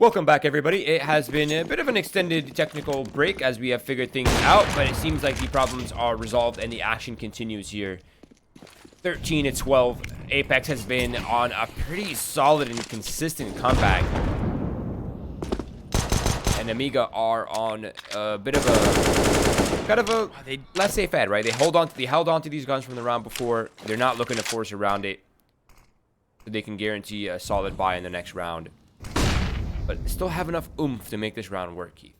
Welcome back, everybody. It has been a bit of an extended technical break as we have figured things out, but it seems like the problems are resolved and the action continues here. 13-12. Apeks has been on a pretty solid and consistent comeback. And Nemiga are on a bit of a kind of a less safe head, right? They held on to these guns from the round before. They're not looking to force around it, so they can guarantee a solid buy in the next round. But still have enough oomph to make this round work, Keith.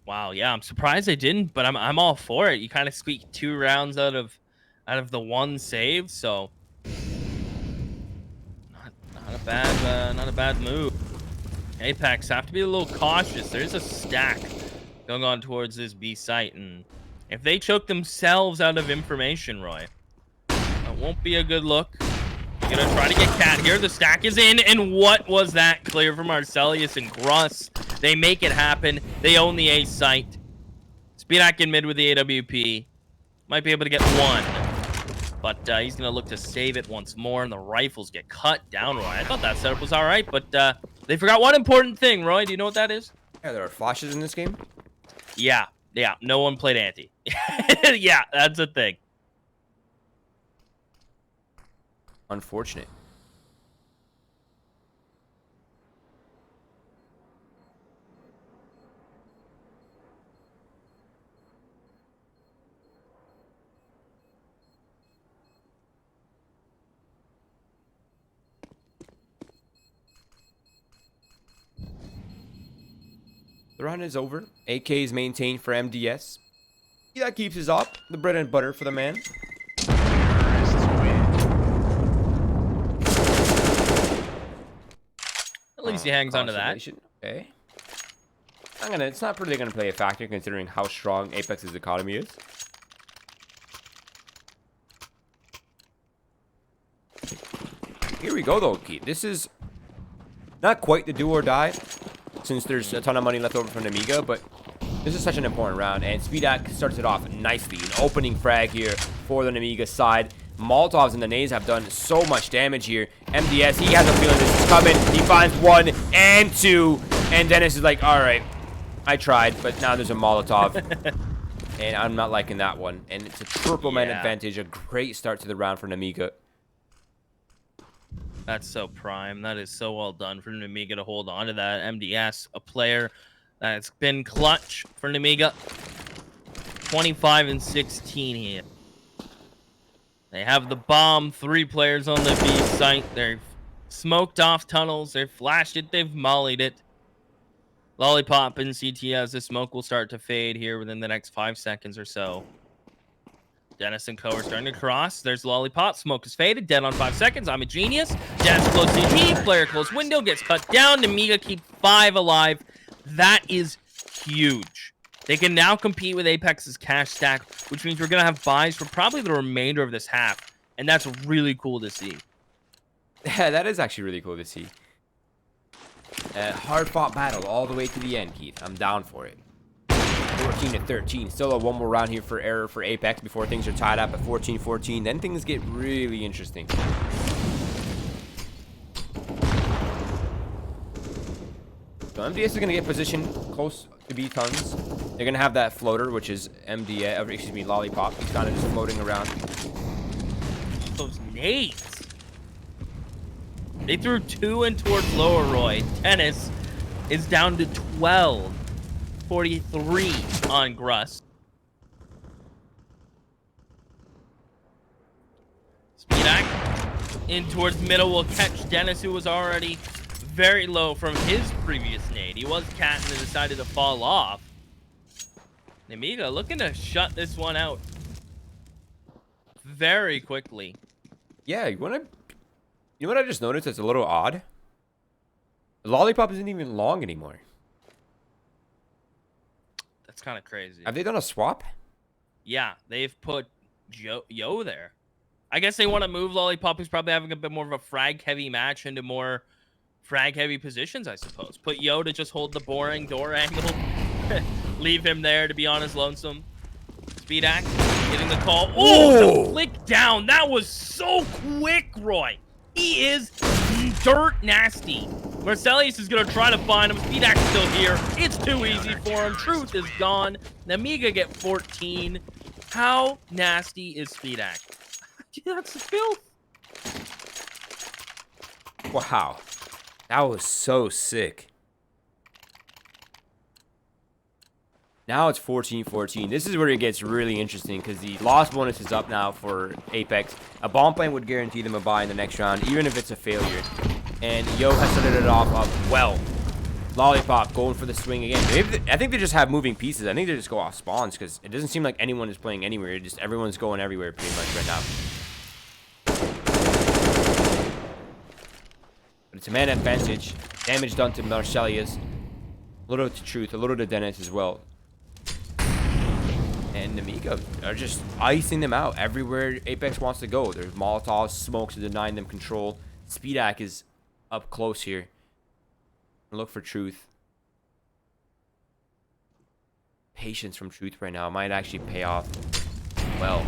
Wow, yeah, I'm surprised they didn't, but I'm all for it. You kind of squeak 2 rounds out of the one save, so not a bad move. Apeks have to be a little cautious. There's a stack going on towards this B site, and if they choke themselves out of information, Roy, that won't be a good look. Gonna try to get Cat here. The stack is in, and what was that? Clear from Arcelius and Gruss. They make it happen. They own the A site. Speedak in mid with the AWP. Might be able to get one, but he's gonna look to save it once more, and the rifles get cut down, Roy. I thought that setup was all right, but they forgot one important thing, Roy. Do you know what that is? Yeah, there are flashes in this game. Yeah. No one played anti. Yeah, that's a thing. Unfortunate. The round is over. AK is maintained for MDS. That keeps us up. The bread and butter for the man. At least he hangs on to that. Okay. It's not really gonna play a factor considering how strong Apex's economy is. Here we go though, Keith. This is not quite the do or die, since there's a ton of money left over from Nemiga, but this is such an important round, and Speedak starts it off nicely. An opening frag here for the Nemiga side. Molotovs and the nades have done so much damage here. MDS, he has a feeling this is coming. He finds 1 and 2. And Dennis is like, all right, I tried, but now there's a Molotov. And I'm not liking that one. And it's a triple man advantage. A great start to the round for Nemiga. That's so prime. That is so well done for Nemiga to hold on to that. MDS, a player that's been clutch for Nemiga. 25 and 16 here. They have the bomb, 3 players on the B site. They've smoked off tunnels. They've flashed it. They've mollied it. Lollipop and CT as the smoke will start to fade here within the next 5 seconds or so. Dennis and Co are starting to cross. There's Lollipop. Smoke is faded. Dead on 5 seconds. I'm a genius. Dennis close CT. Player close window. Gets cut down. Nemiga keep 5 alive. That is huge. They can now compete with Apex's cash stack, which means we're going to have buys for probably the remainder of this half. And that's really cool to see. Yeah, that is actually really cool to see. Hard-fought battle all the way to the end, Keith. I'm down for it. 14-13. Still a 1 more round here for error for Apeks before things are tied up at 14-14. Then things get really interesting. So MDS is going to get positioned close to B tons. They're going to have that floater, which is Lollipop. He's kind of just floating around. Those nades. They threw 2 in towards lower Roy. Dennis is down to 12. 43 on Gruss. Speedak in towards middle will catch Dennis, who was already very low from his previous nade. He was cat and decided to fall off. Nemiga looking to shut this one out very quickly. Yeah, you know what I just noticed that's a little odd? The Lollipop isn't even long anymore. That's kind of crazy. Have they done a swap? Yeah, they've put Yo there. I guess they want to move Lollipop, who's probably having a bit more of a frag-heavy match, into more frag-heavy positions, I suppose. Put Yo to just hold the boring door angle. Leave him there to be on his lonesome. Speedak getting the call. Oh, the flick down. That was so quick, Roy. He is dirt nasty. Marcelius is going to try to find him. Speedak's still here. It's too easy for him. Truth is gone. Nemiga get 14. How nasty is Speedak? That's filth. Wow. That was so sick. Now it's 14-14. This is where it gets really interesting because the loss bonus is up now for Apeks. A bomb plant would guarantee them a bye in the next round, even if it's a failure. And Yo has started it off well. Lollipop going for the swing again. I think they just have moving pieces. I think they just go off spawns because it doesn't seem like anyone is playing anywhere. Just everyone's going everywhere pretty much right now. But it's a man advantage. Damage done to Marcelius. A little to Truth, a little to Dennis as well. And Nemiga are just icing them out everywhere Apeks wants to go. There's Molotovs, smokes are denying them control. Speedak is up close here. Look for Truth. Patience from Truth right now might actually pay off well.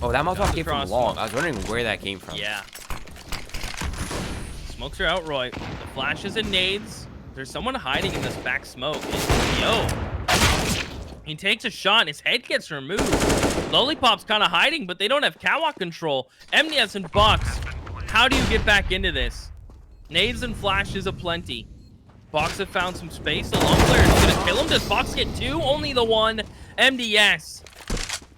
Oh, that Molotov came from long. I was wondering where that came from. Yeah. Smokes are out, Roy. The flashes and nades. There's someone hiding in this back smoke. It's Yo. He takes a shot and his head gets removed. Lollipop's kind of hiding, but they don't have catwalk control. MDS and Box. How do you get back into this? Nades and flashes aplenty. Box have found some space. The long player is going to kill him. Does Box get two? Only the one. MDS.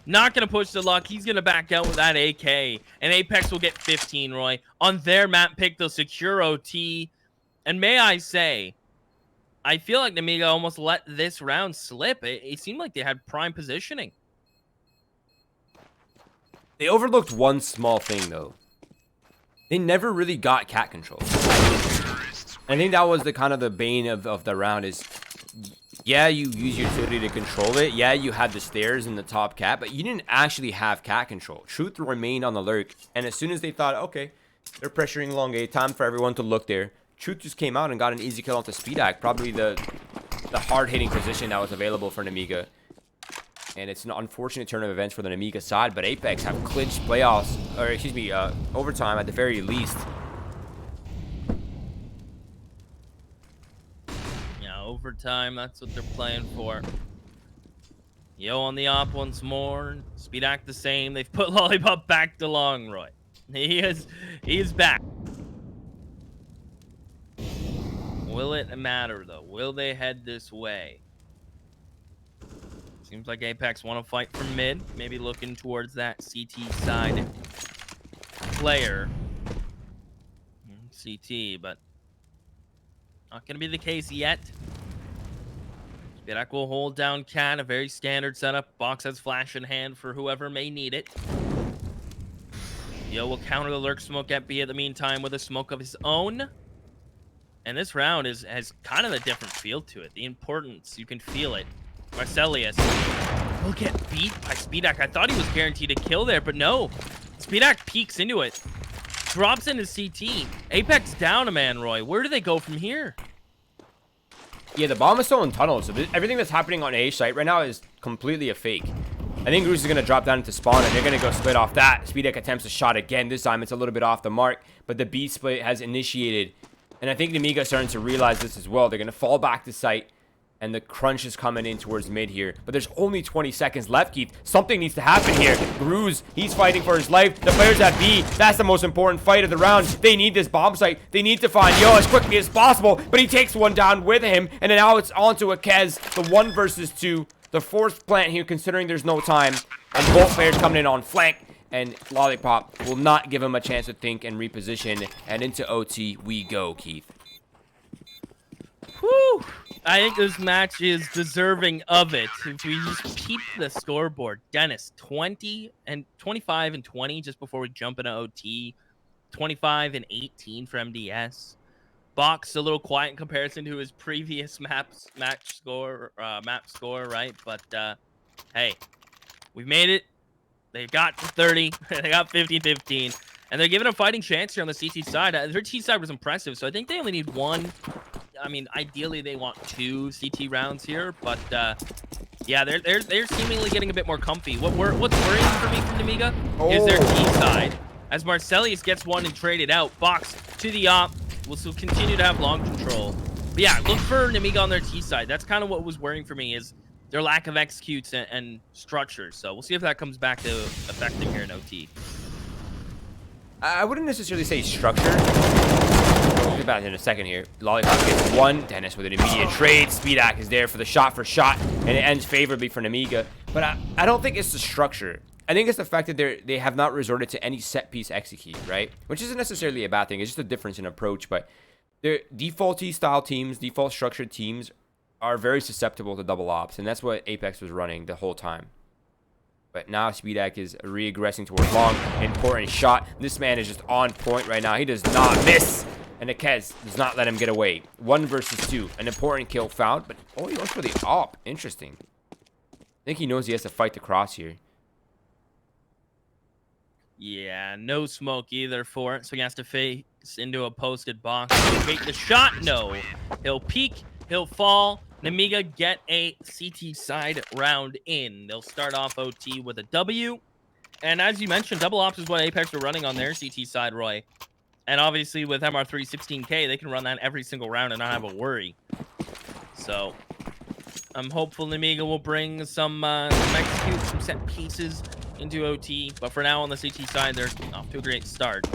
Not going to push the luck. He's going to back out with that AK. And Apeks will get 15, Roy. On their map pick, they'll secure OT. And may I say, I feel like Nemiga almost let this round slip. It seemed like they had prime positioning. They overlooked one small thing, though. They never really got cat control. I think that was the kind of the bane of the round is... Yeah, you use your utility to control it. Yeah, you had the stairs in the top cat, but you didn't actually have cat control. Truth remained on the lurk, and as soon as they thought, okay, they're pressuring long A, time for everyone to look there, Truth just came out and got an easy kill onto Speedak, probably the hard-hitting position that was available for Nemiga. And it's an unfortunate turn of events for the Nemiga side, but Apeks have clinched playoffs, or excuse me, overtime at the very least. Overtime, that's what they're playing for. Yo on the op once more. Speedak the same. They've put Lollipop back to long, Roy. He is back. Will it matter though? Will they head this way? Seems like Apeks want to fight from mid, maybe looking towards that CT side player. CT, but not gonna be the case yet. Speedak will hold down cat, a very standard setup. Box has flash in hand for whoever may need it. Yo will counter the lurk smoke at B at the meantime with a smoke of his own. And this round has kind of a different feel to it. The importance, you can feel it. Marcelius will get beat by Speedak. I thought he was guaranteed a kill there, but no. Speedak peeks into it. Drops into CT. Apeks down a man, Roy. Where do they go from here? Yeah, the bomb is still in tunnels, so everything that's happening on A site right now is completely a fake. I think Goose is going to drop down into spawn, and they're going to go split off that. Speedak attempts a shot again. This time it's a little bit off the mark, but the B split has initiated. And I think Nemiga is starting to realize this as well. They're going to fall back to site, and the crunch is coming in towards mid here. But there's only 20 seconds left, Keith. Something needs to happen here. Gruz, he's fighting for his life. The players at B, that's the most important fight of the round. They need this bomb site. They need to find Yo as quickly as possible. But he takes one down with him. And now it's onto a Kez. The 1 versus 2. The fourth plant here, considering there's no time. And both players coming in on flank. And Lollipop will not give him a chance to think and reposition. And into OT we go, Keith. Whew. I think this match is deserving of it. If we just peep the scoreboard, Dennis 25 and 20 just before we jump into OT, 25 and 18 for MDS. Box a little quiet in comparison to his previous map score, right? But hey, we've made it. They got 30, they got 15-15, and they're giving a fighting chance here on the CT side. Their T side was impressive, so I think they only need one. I mean, ideally they want 2 CT rounds here, but Yeah, they're seemingly getting a bit more comfy. What's worrying for me from Nemiga is their T side. As Marcelius gets one and traded out, Box to the op will still continue to have long control. But yeah, look for Nemiga on their T side. That's kind of what was worrying for me is their lack of executes and structures. So we'll see if that comes back to affect them here in OT. I wouldn't necessarily say structure. We'll get back in a second here. Lollipop gets one. Dennis with an immediate trade. Speedak is there for the shot for shot, and it ends favorably for Nemiga. But I don't think it's the structure. I think it's the fact that they have not resorted to any set piece execute, right? Which isn't necessarily a bad thing. It's just a difference in approach. But their defaulty style teams, default structured teams, are very susceptible to double ops, and that's what Apeks was running the whole time. But now Speedak is regressing towards long. Important shot. This man is just on point right now. He does not miss. And Akez does not let him get away. 1 versus 2. An important kill found. But oh, he went for the op. Interesting. I think he knows he has to fight the cross here. Yeah, no smoke either for it. So he has to face into a posted box. He'll make the shot. No. He'll peek. He'll fall. Nemiga get a CT side round in. They'll start off OT with a W. And as you mentioned, double ops is what Apeks are running on their CT side, Roy. And obviously with MR3 16K, they can run that every single round and not have a worry. So I'm hopeful Nemiga will bring some execute, some set pieces into OT. But for now on the CT side, they're off to a great start.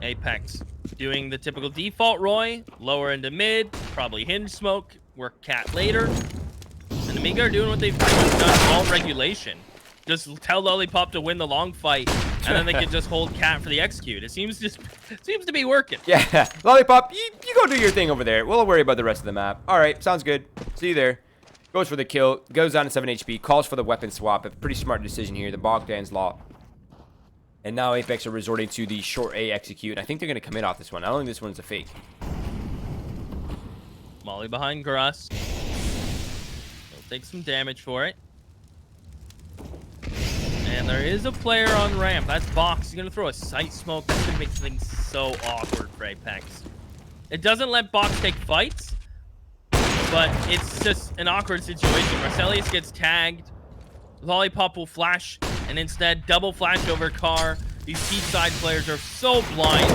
Apeks doing the typical default, Roy. Lower into mid, probably hinge smoke. Work cat later. And Nemiga are doing what they've pretty much done all regulation. Just tell Lollipop to win the long fight, and then they can just hold cat for the execute. It seems to be working. Yeah, Lollipop, you go do your thing over there. We'll worry about the rest of the map. All right, sounds good. See you there. Goes for the kill. Goes down to 7 HP. Calls for the weapon swap. A pretty smart decision here. The Bogdan's Law. And now Apeks are resorting to the short A execute. I think they're going to commit off this one. I don't think this one's a fake. Molly behind Grass. He'll take some damage for it. And there is a player on ramp. That's Box. He's going to throw a sight smoke. That's going to make things so awkward for Apeks. It doesn't let Box take fights, but it's just an awkward situation. Marcelius gets tagged. Lollipop will flash, and instead double flash over car. These Seaside players are so blind.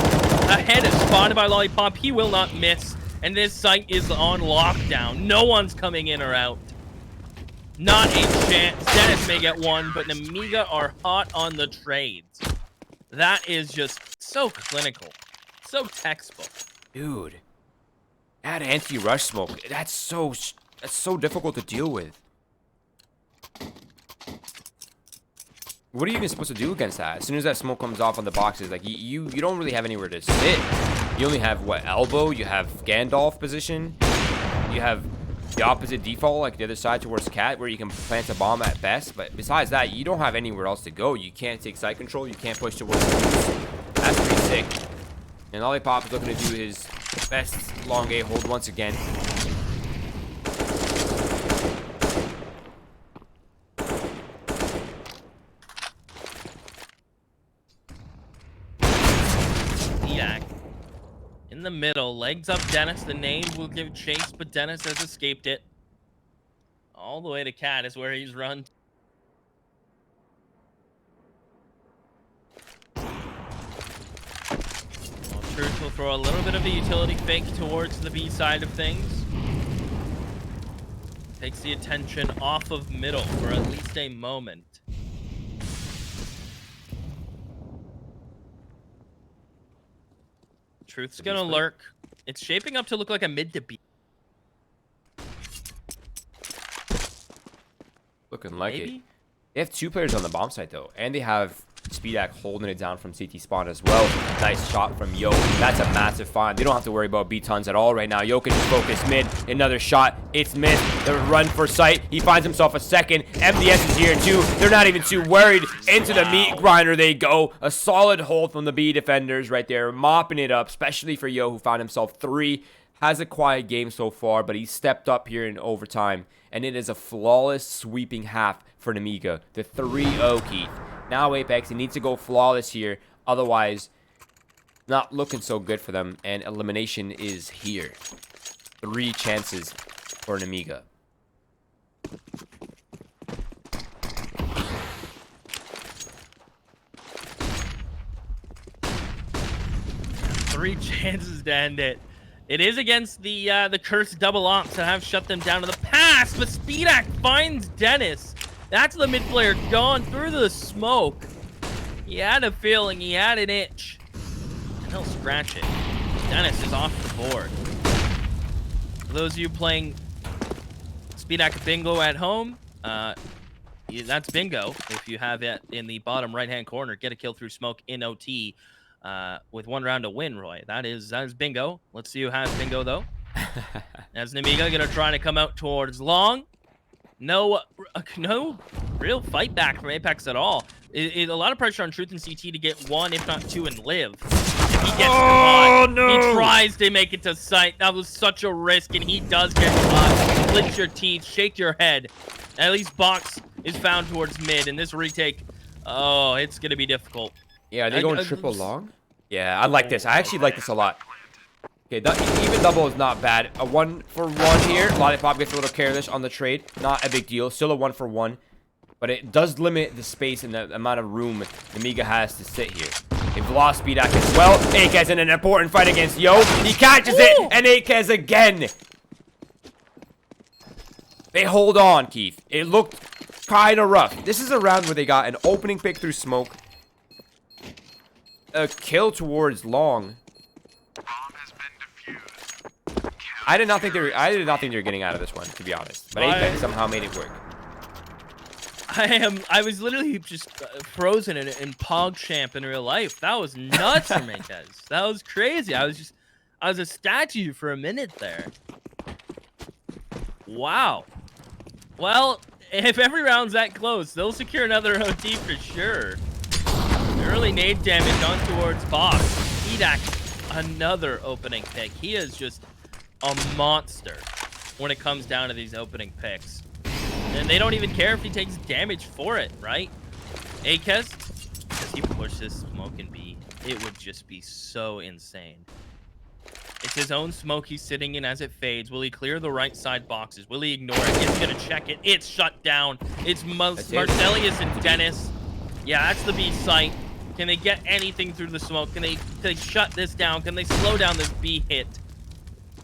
A head is spotted by Lollipop. He will not miss. And this site is on lockdown. No one's coming in or out. Not a chance. Dennis may get one, but Nemiga are hot on the trades. That is just so clinical. So textbook. Dude. That anti-rush smoke. That's so difficult to deal with. What are you even supposed to do against that? As soon as that smoke comes off on the boxes, like you don't really have anywhere to sit. You only have what, elbow? You have Gandalf position. You have the opposite default, like the other side towards Cat, where you can plant a bomb at best. But besides that, you don't have anywhere else to go. You can't take side control. You can't push towards the boost. That's pretty sick. And Lollipop is looking to do his best long A hold once again. In the middle, legs up Dennis. The name will give chase, but Dennis has escaped it. All the way to Cat is where he's run. Well, Truth will throw a little bit of a utility fake towards the B side of things. Takes the attention off of middle for at least a moment. Truth's gonna lurk. It's shaping up to look like a mid to B. Looking like it. They have 2 players on the bomb site though, and they have Speedak holding it down from CT spawn as well. Nice shot from Yo. That's a massive find. They don't have to worry about B-tons at all right now. Yo can just focus mid. Another shot. It's missed. The run for sight. He finds himself a second. MDS is here too. They're not even too worried. Into the meat grinder they go. A solid hold from the B defenders right there, mopping it up, especially for Yo, who found himself 3. Has a quiet game so far, but he stepped up here in overtime. And it is a flawless sweeping half for Nemiga. The 3-0 Keith. Now Apeks, he needs to go flawless here. Otherwise, not looking so good for them. And elimination is here. 3 chances for Nemiga. 3 chances to end it. It is against the cursed double ops that have shut them down to the pass, but Speedak finds Dennis. That's the mid player gone through the smoke. He had a feeling, he had an itch. And he'll scratch it. Dennis is off the board. For those of you playing Speedak Bingo at home, that's bingo. If you have it in the bottom right-hand corner, get a kill through smoke in OT with 1 round to win, Roy. That is bingo. Let's see who has bingo, though. As Nemiga going to try to come out towards long. No real fight back from Apeks at all. A lot of pressure on Truth and CT to get 1, if not 2, and live. He gets caught. No! He tries to make it to sight. That was such a risk, and he does get caught. Clench your teeth, shake your head. At least Box is found towards mid, and this retake, oh, it's going to be difficult. Yeah, are they going triple long? Yeah, I like this. I actually like this a lot. Okay, even double is not bad. A 1-for-1 here. Lollipop gets a little careless on the trade. Not a big deal. Still a 1-for-1. But it does limit the space and the amount of room Nemiga has to sit here. They've lost Speedak as well. Akez in an important fight against Yo. He catches it, and Akez again. They hold on, Keith. It looked kind of rough. This is a round where they got an opening pick through smoke. A kill towards long. I did not think they were getting out of this one, to be honest. But Apeks somehow made it work. I was literally just frozen in PogChamp in real life. That was nuts for me, guys. That was crazy. I was a statue for a minute there. Wow. Well, if every round's that close, they'll secure another OT for sure. Early nade damage on towards Box. Speedak, another opening pick. He is just a monster when it comes down to these opening picks. And they don't even care if he takes damage for it, right? Akez, does he push this smoke and B? It would just be so insane. It's his own smoke he's sitting in as it fades. Will he clear the right side boxes? Will he ignore it? He's gonna check it. It's shut down. It's Marcellius and Dennis. Yeah, that's the B site. Can they get anything through the smoke? Can they shut this down? Can they slow down this B hit?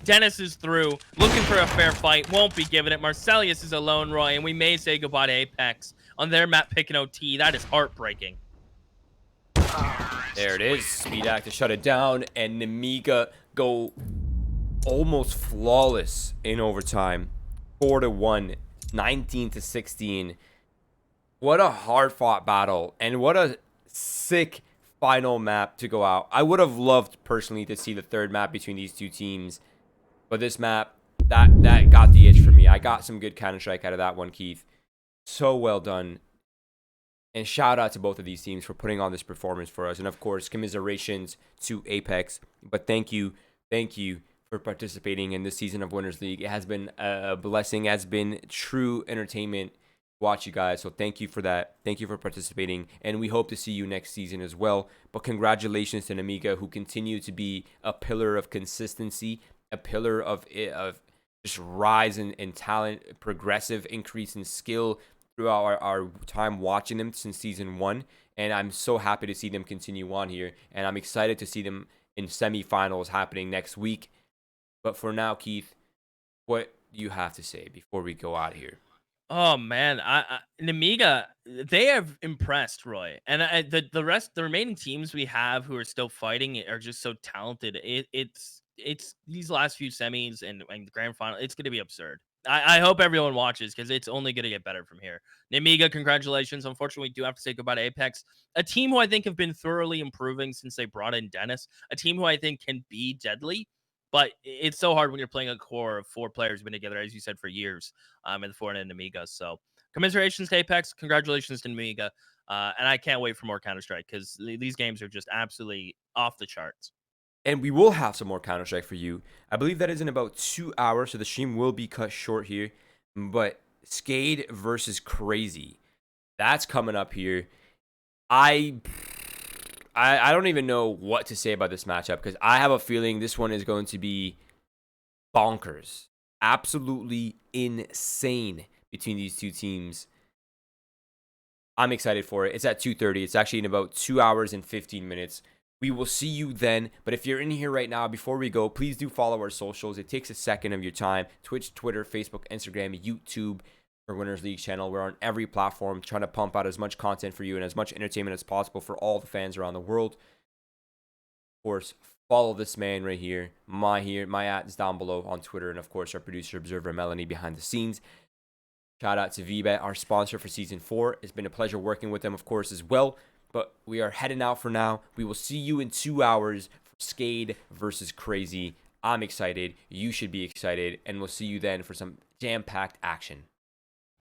Dennis is through, looking for a fair fight, won't be given it. Marcellius is alone, Roy, and we may say goodbye to Apeks on their map pick and OT. That is heartbreaking. There it is. Speedak to shut it down, and Nemiga go almost flawless in overtime. 4-1, 19-16. What a hard-fought battle, and what a sick final map to go out. I would have loved, personally, to see the third map between these two teams. But this map, that got the itch for me. I got some good Counter-Strike out of that one, Keith. So well done. And shout out to both of these teams for putting on this performance for us. And of course, commiserations to Apeks. But thank you for participating in this season of Winners League. It has been a blessing. It has been true entertainment to watch you guys. So thank you for that. Thank you for participating. And we hope to see you next season as well. But congratulations to Nemiga, who continue to be a pillar of consistency, a pillar of just rise in talent, progressive increase in skill throughout our time watching them since season 1. And I'm so happy to see them continue on here. And I'm excited to see them in semifinals happening next week. But for now, Keith, what do you have to say before we go out here? Oh man, Nemiga, they have impressed, Roy, and the remaining teams we have who are still fighting are just so talented. It's these last few semis and the grand final. It's going to be absurd. I hope everyone watches because it's only going to get better from here. Nemiga, congratulations. Unfortunately, we do have to say goodbye to Apeks, a team who I think have been thoroughly improving since they brought in Dennis, a team who I think can be deadly. But it's so hard when you're playing a core of 4 players who've been together, as you said, for years, in the Fortnite and Nemiga. So commiserations to Apeks. Congratulations to Nemiga. And I can't wait for more Counter-Strike because these games are just absolutely off the charts. And we will have some more Counter-Strike for you. I believe that is in about 2 hours, so the stream will be cut short here. But Skade versus Crazy, that's coming up here. I don't even know what to say about this matchup because I have a feeling this one is going to be bonkers. Absolutely insane between these two teams. I'm excited for it. It's at 2:30. It's actually in about 2 hours and 15 minutes. We will see you then. But if you're in here right now, before we go, please do follow our socials. It takes a second of your time. Twitch, Twitter, Facebook, Instagram, YouTube, our Winners League channel. We're on every platform trying to pump out as much content for you and as much entertainment as possible for all the fans around the world. Of course, follow this man right here. My at is down below on Twitter. And of course, our producer, observer, Melanie, behind the scenes. Shout out to VBet, our sponsor for Season 4. It's been a pleasure working with them, of course, as well. But we are heading out for now. We will see you in 2 hours for Skade versus Crazy. I'm excited. You should be excited. And we'll see you then for some jam-packed action.